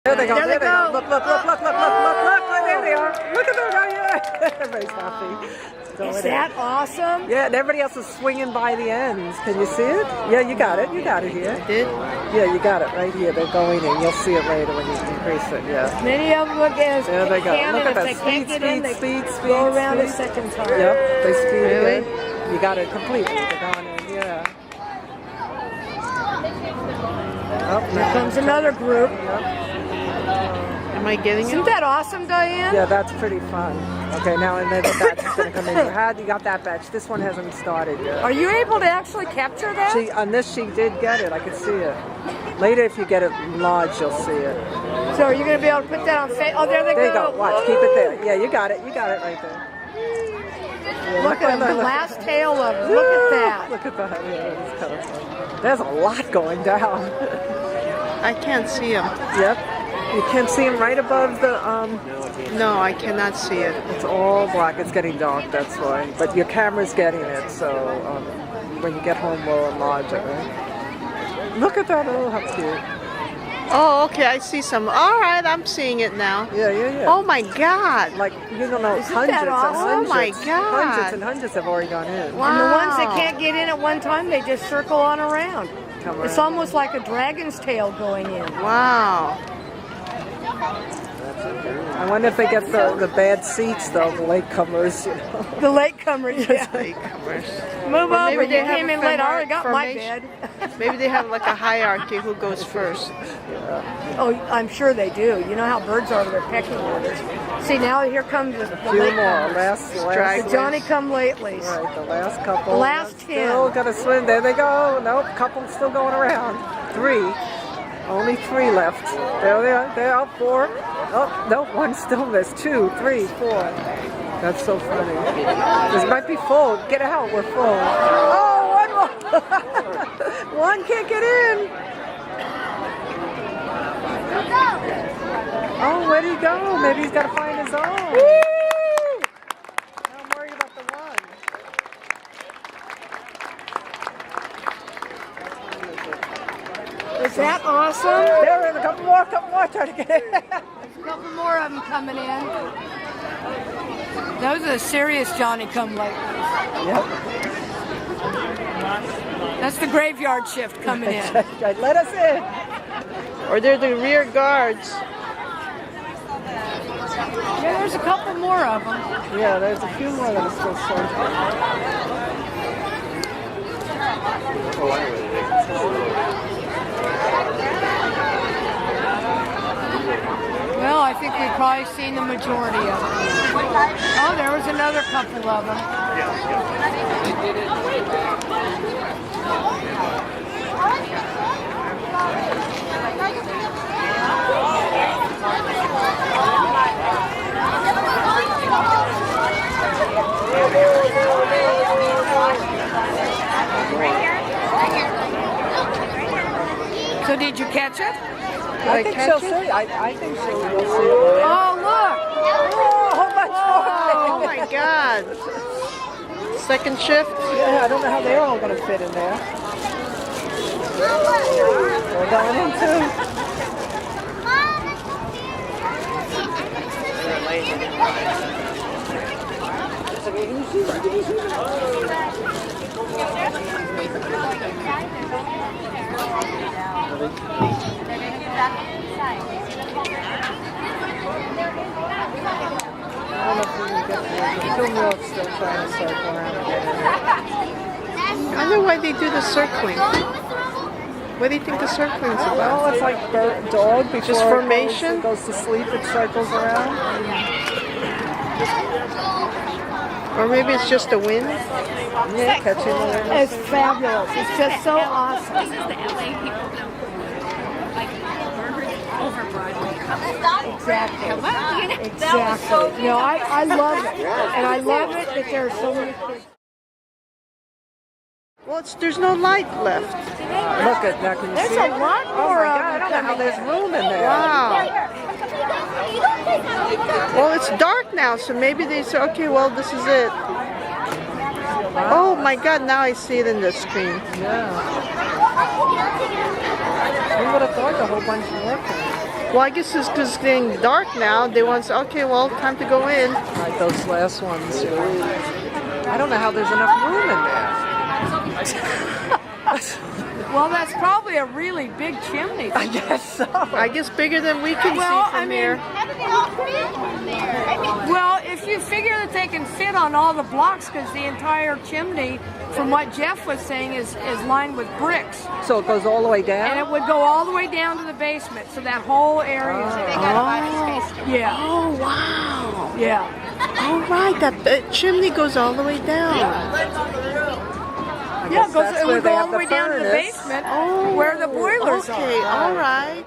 There they go. There they go. Look, look, look, look, look, look, look, look. There they are. Look at them. Oh, yeah. Everybody's happy. Is that awesome? Yeah, and everybody else is swinging by the ends. Can you see it? Yeah, you got it. You got it here. I did? Yeah, you got it right here. They're going in. You'll see it later when you increase it. Yeah. Many of them look as there they go. can, Look and at if that. they can't get in, they speed, go around a second time. Yep, they speed Really? in. You got it completely. They're going in. Yeah. Oh, Here comes another group. Yep. Am I getting it? Isn't that awesome, Diane? Yeah, that's pretty fun. Okay, now another batch is going to come in. You got that batch. This one hasn't started yet. Are you able to actually capture that? On this, she did get it. I could see it. Later, if you get it large, you'll see it. So are you going to be able to put that on Facebook? Oh, there they go. There you go. Watch. Keep it there. Yeah, you got it. You got it right there. Yeah, look at the last tail of it. Look at that. Look at that. Yeah, that's kind of fun. There's a lot going down. I can't see them. Yep. You can't see them right above the, No, I cannot see it. It's all black. It's getting dark, that's why. But your camera's getting it, so when you get home, we'll enlarge it, right? Look at that. Oh, how cute. Oh, okay, I see some. All right, I'm seeing it now. Yeah, yeah, yeah. Oh, my God. Like, you don't know, Isn't hundreds that and awesome? hundreds. Oh, my God. Hundreds and hundreds have already gone in. Wow. And the ones that can't get in at one time, they just circle on around. Come It's around. almost like a dragon's tail going in. Wow. I wonder if they get the bad seats, though, the latecomers, you know. The latecomers, yeah. Latecomers. Move Well, over, maybe you they have came a in late. I already got my bed. formation. Maybe they have like a hierarchy who goes first. Oh, I'm sure they do. You know how birds are with their pecking orders. See, now here comes the Few more. latecomers. The Johnny-come-latelys. Right, the last couple. The last 10. Still got to swim. There they go. Nope, couple still going around. 3. Only 3 left. There they are. There are 4. Oh, no, 1 still missed. 2, 3, 4. That's so funny. This might be full. Get out. We're full. Oh, 1 more. 1 can't get in. Oh, where'd he go? Maybe he's got to find his own. Woo! Now I'm worried about the 1. Is that awesome? There is a couple more, try to get in. A couple more of them coming in. Those are the serious Johnny-come-latelys. Yep. That's the graveyard shift coming in. Let us in. Or they're the rear guards. Yeah, there's a couple more of them. Yeah, there's a few more that are still Well, I think we've probably seen the majority of them. Oh, there was another couple of them. So did you catch it? I think she'll see. I think she'll see it. Oh, look! Oh, a whole bunch more. Oh, my God. Second shift. Yeah, I don't know how they're all going to fit in there. They're going in too. I don't know if we can get there. Two more still trying to circle around and get in. I wonder why they do the circling. What do you think the circling's about? Well, it's like dog before Just formation? it goes to sleep, it cycles around. Or maybe it's just the wind? Yeah, catching the wind. It's fabulous. It's just so awesome. This is the LA people go like over Broadway. Exactly. Come on, you know. Exactly. No, I love it. And I love it that there are so many kids. Well, there's no light left. Look at that. Can you There's see a it? lot Oh more my of God, I them don't know how coming there's in. room in there. Wow. Well, it's dark now, so maybe they say, okay, well, this is it. Oh my God, now I see it in the screen. Yeah. We would have thought a whole bunch more. Well, I guess it's because it's getting dark now. They want to say, okay, well, time to go in. Right, those last ones. I don't know how there's enough room in there. Well, that's probably a really big chimney. I guess so. I guess bigger than we can Well, see from I mean- here. How do they all fit in there? I mean, Well, if you figure that they can fit on all the blocks, because the entire chimney, from what Jeff was saying, is lined with bricks. So it goes all the way down? And it would go all the way down to the basement, so that whole area. they got a lot of space to Yeah, Oh, wow. yeah. All right, that chimney goes all the way down. Yeah, it that's would where go they all have the way the down to the furnace. basement where the boilers Okay, are. all right.